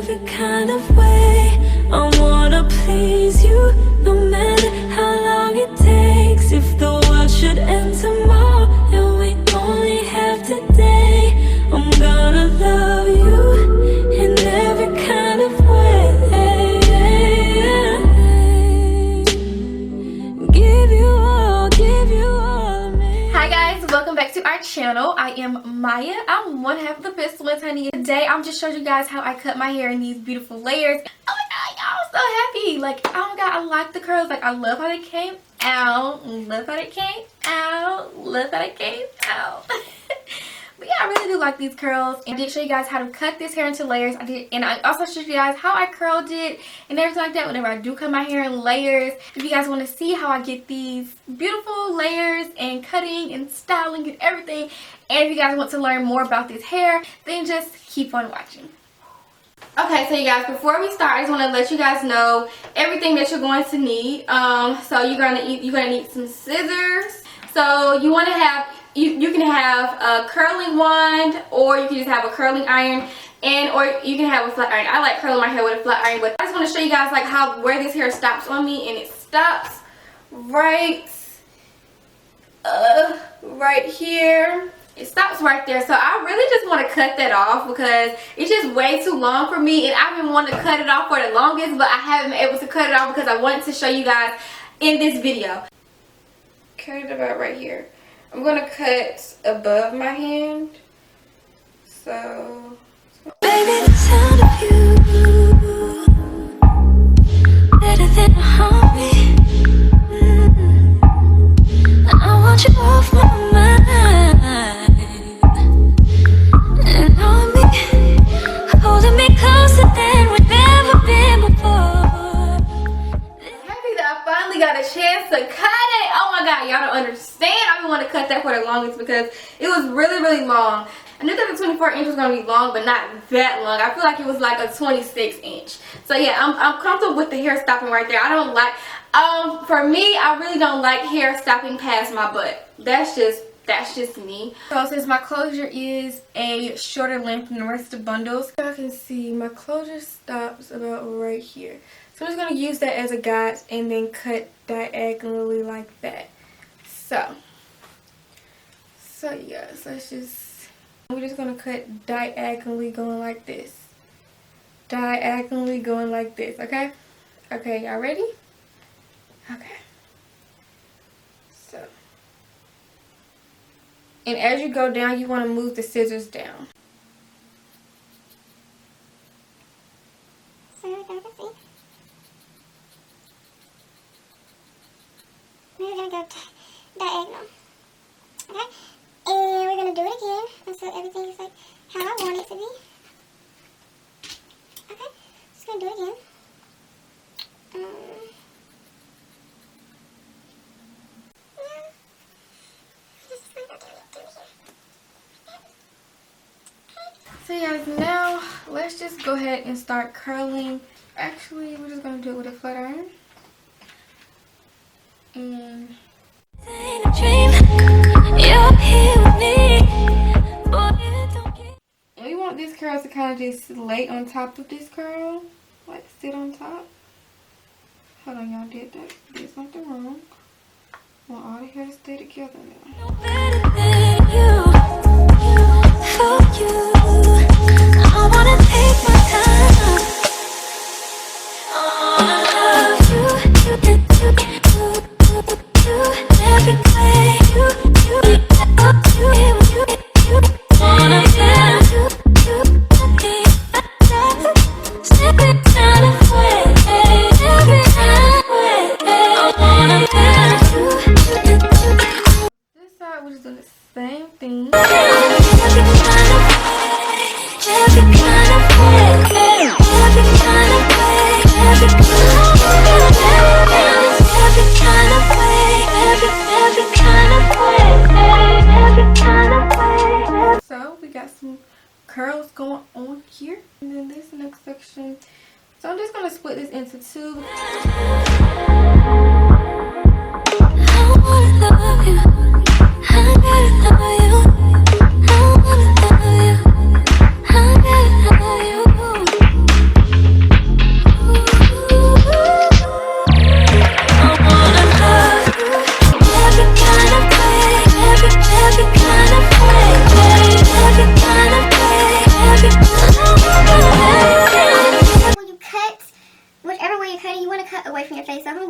every kind of way. I wanna please you, no matter how long it takes. If the world should end tomorrow and we only have today, I'm gonna love you in every kind of way. Give you all of me. Hi guys, welcome back to our channel. I am Maya. I'm one half of the XOPTWINS, honey. Today I'm just showing you guys how I cut my hair in these beautiful layers. Oh my god, y'all, I'm so happy. Like, oh my god, I like the curls. Like, I love how they came out. Love how they came out. Love how they came out. But yeah, I really do like these curls. And I did show you guys how to cut this hair into layers. I did, and I also showed you guys how I curled it and everything like that whenever I do cut my hair in layers. If you guys want to see how I get these beautiful layers and cutting and styling and everything, and if you guys want to learn more about this hair, then just keep on watching. Okay, so you guys, before we start, I just want to let you guys know everything that you're going to need. So you're gonna need some scissors. So you want to have you can have a curling wand, or you can just have a curling iron, or you can have a flat iron. I like curling my hair with a flat iron, but I just want to show you guys like where this hair stops on me, and it stops right here. It stops right there. So I really just want to cut that off because it's just way too long for me, and I've been wanting to cut it off for the longest, but I haven't been able to cut it off because I wanted to show you guys in this video. Cut it about right here. I'm gonna cut above my hand. So Baby, the sound of you, better than a heartbeat. I want you off my mind, and on me, holding me closer than we've ever been before. happy that I finally got a chance to cut it. Oh my god, y'all don't understand. I've been wanting to cut that for the longest because it was really long. I knew that the 24 inch was gonna be long, but not that long. I feel like it was like a 26 inch. So yeah, I'm comfortable with the hair stopping right there. I don't like, for me, I really don't like hair stopping past my butt. That's just me. So since my closure is a shorter length than the rest of the bundles, y'all can see my closure stops about right here. So I'm just gonna use that as a guide and then cut diagonally like that. So yes, we're just gonna cut diagonally going like this. Diagonally going like this, okay? Okay, y'all ready? Okay. So, and as you go down, you want to move the scissors down. So we're gonna see. We're gonna go diagonal. Okay? And we're gonna do it again until everything is like how I want it to be. Okay? Just gonna do it again. So guys, now let's just go ahead and start curling. Actually, we're just gonna do it with a flat iron. And Ain't a dream, you're here with me. Boy, it don't get we want these curls to kind of just lay on top of this curl, like sit on top. Hold on, y'all, did something wrong. I want all the hair to stay together now. no better than you. For you, I wanna take my time. I wanna love you, every way you wanna dance, stepping out of way, every way. I wanna dance. This side, we're just doing the same thing. So we got some curls going on here, and then this next section. So I'm just gonna split this into two. I wanna love you. I gotta love you. I wanna love you. I gotta love you.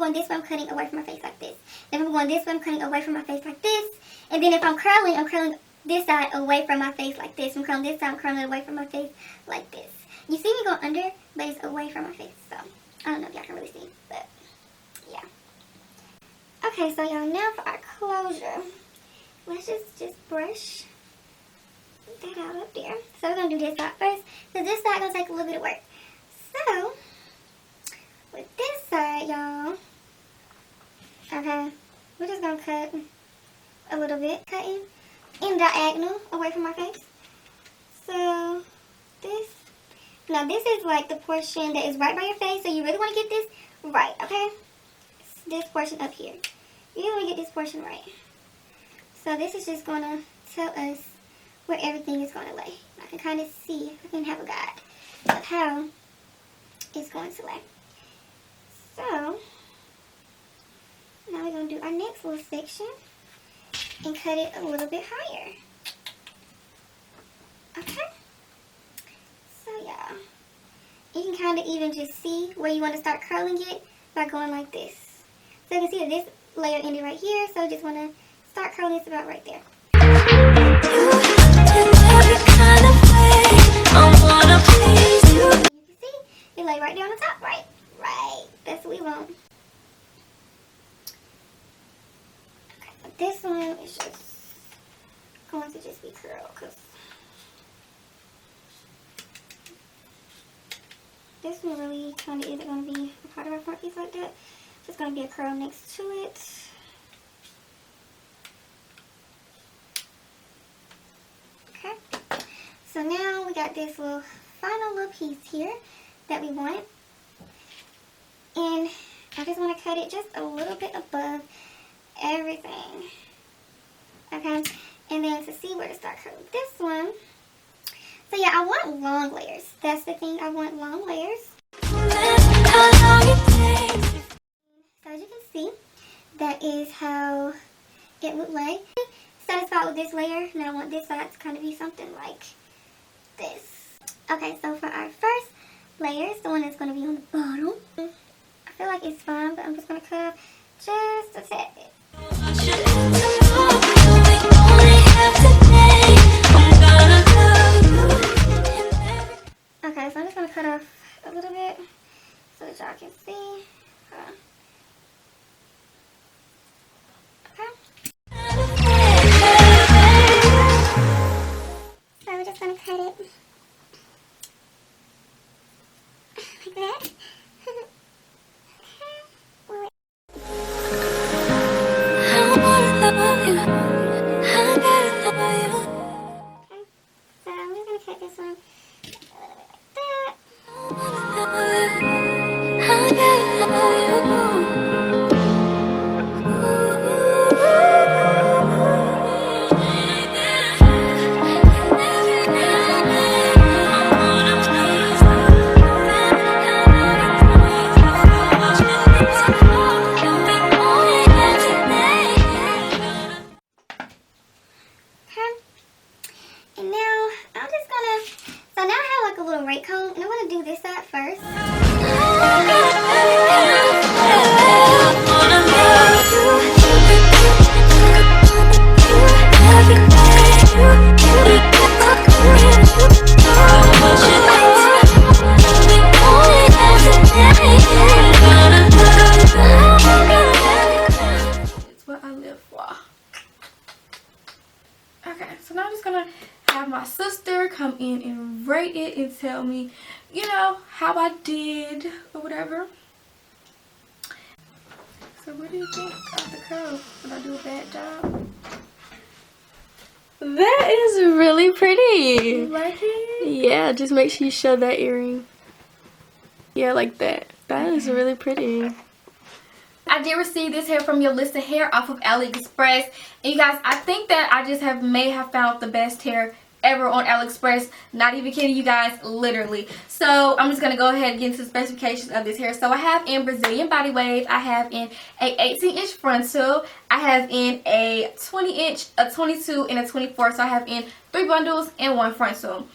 going this way, I'm cutting away from my face like this. If I'm going this way, I'm cutting away from my face like this. And then if I'm curling this side away from my face like this. I'm curling this side, I'm curling away from my face like this. You see me go under, but it's away from my face. So, I don't know if y'all can really see, but yeah. Okay, so y'all, now for our closure. Let's just brush that out up there. So we're going to do this side first, because this side going to take a little bit of work. So, with this side, y'all, okay, we're just going to cut a little bit, cutting in diagonal away from my face. So, now this is like the portion that is right by your face, so you really want to get this right, okay? This portion up here. You want to get this portion right. So this is just going to tell us where everything is going to lay. I can kind of see, I can have a guide of how it's going to lay. So, now we're going to do our next little section and cut it a little bit higher. Okay? So, yeah. You can kind of even just see where you want to start curling it by going like this. So, you can see that this layer ended right here, so just want to start curling this about right there. You can see, it lay right there on the top, right? Right. That's what we want. Okay, but this one is just going to just be curled, because this one really kind of isn't going to be a part of our front piece like that. Just going to be a curl next to it. Okay. So now we got this final little piece here that we want. And I just want to cut it just a little bit above everything. Okay. And then to see where to start curling this one. So yeah, I want long layers. That's the thing. I want long layers. So as you can see, that is how it would lay. Satisfied with this layer, now I want this side to kind of be something like this. Okay, so for our first layer, the one that's going to be on the bottom, I feel like it's fine, but I'm just going to cut off just a tad bit. Okay, so I'm just going to cut off a little bit so that y'all can see. So we're just going to cut it like that. So I'm just going to cut this one a little bit like that. My sister come in and rate it and tell me, you know, how I did or whatever. So what do you think of the curl? Did I do a bad job? That is really pretty. You like it? Yeah, just make sure you show that earring. Yeah, like that. That is really pretty. I did receive this hair from YOLISSA hair off of AliExpress. And you guys, I think that I just may have found the best hair ever on AliExpress. Not even kidding you guys, literally. So I'm just going to go ahead and get into the specifications of this hair. So I have in Brazilian body wave, I have in a 18-inch frontal, I have in a 20-inch, a 22, and a 24. So I have in 3 bundles and 1 frontal.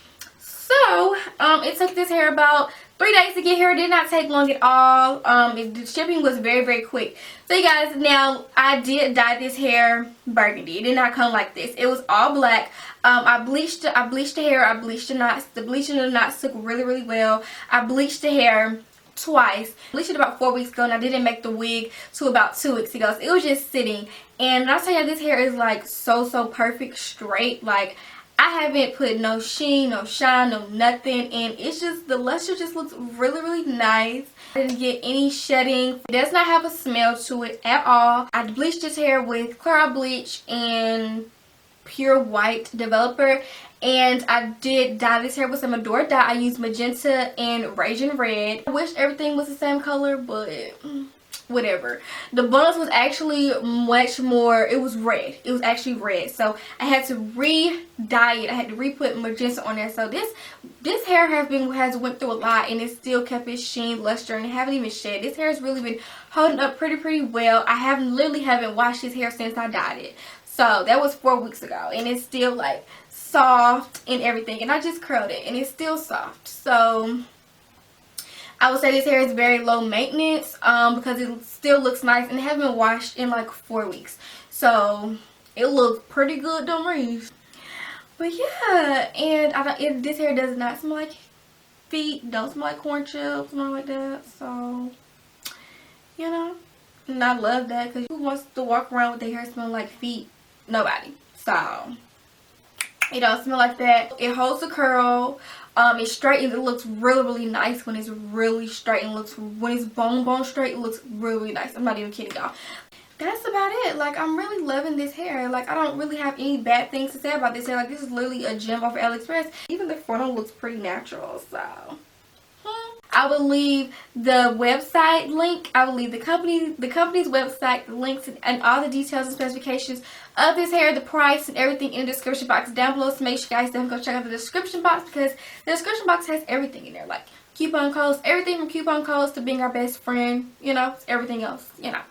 So it took this hair about 3 days to get here. It did not take long at all. The shipping was very, very quick. So you guys, now I did dye this hair burgundy. It did not come like this. It was all black. I bleached the hair. I bleached the knots. The bleaching of the knots took really, really well. I bleached the hair twice. I bleached it about 4 weeks ago, and I didn't make the wig till about 2 weeks ago. So it was just sitting. And I'll tell you, this hair is like so perfect straight. Like, I haven't put no sheen, no shine, no nothing, and it's just, the luster just looks really, really nice. I didn't get any shedding. It does not have a smell to it at all. I bleached this hair with Clear Bleach and Pure White Developer, and I did dye this hair with some Adore dye. I used magenta and raisin red. I wish everything was the same color, but whatever. The bonus was actually much more, it was red. It was actually red. So I had to re-dye it. I had to re-put magenta on there. So this hair has went through a lot, and it still kept its sheen, luster, and it haven't even shed. This hair has really been holding up pretty well. I literally haven't washed this hair since I dyed it. So that was 4 weeks ago, and it's still like soft and everything. And I just curled it, and it's still soft. So I would say this hair is very low maintenance because it still looks nice, and it hasn't been washed in like 4 weeks. So it looks pretty good, don't worry. But yeah, and this hair does not smell like feet, don't smell like corn chips, nothing like that. So, you know, and I love that, because who wants to walk around with their hair smelling like feet? Nobody. So it don't smell like that. It holds the curl. It's straight, and it looks really nice when it's really straight, and when it's bone straight, it looks really nice. I'm not even kidding, y'all. That's about it. Like, I'm really loving this hair. Like, I don't really have any bad things to say about this hair. Like, this is literally a gem off of AliExpress. Even the frontal looks pretty natural, so I will leave the website link. I will leave the company's website, the links, and all the details and specifications of this hair, the price, and everything in the description box down below. So make sure you guys don't go check out the description box, because the description box has everything in there, like coupon codes, everything from coupon codes to being our best friend, you know, everything else, you know.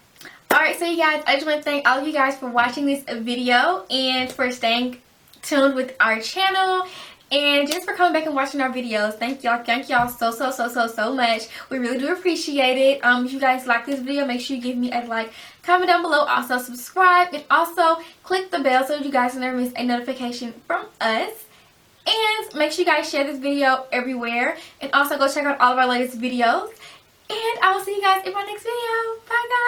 Alright, so you guys, I just want to thank all of you guys for watching this video and for staying tuned with our channel. And just for coming back and watching our videos. Thank y'all so much. We really do appreciate it. If you guys like this video, make sure you give me a like, comment down below, also subscribe, and also click the bell so you guys never miss a notification from us. And make sure you guys share this video everywhere, and also go check out all of our latest videos. And I will see you guys in my next video. Bye guys.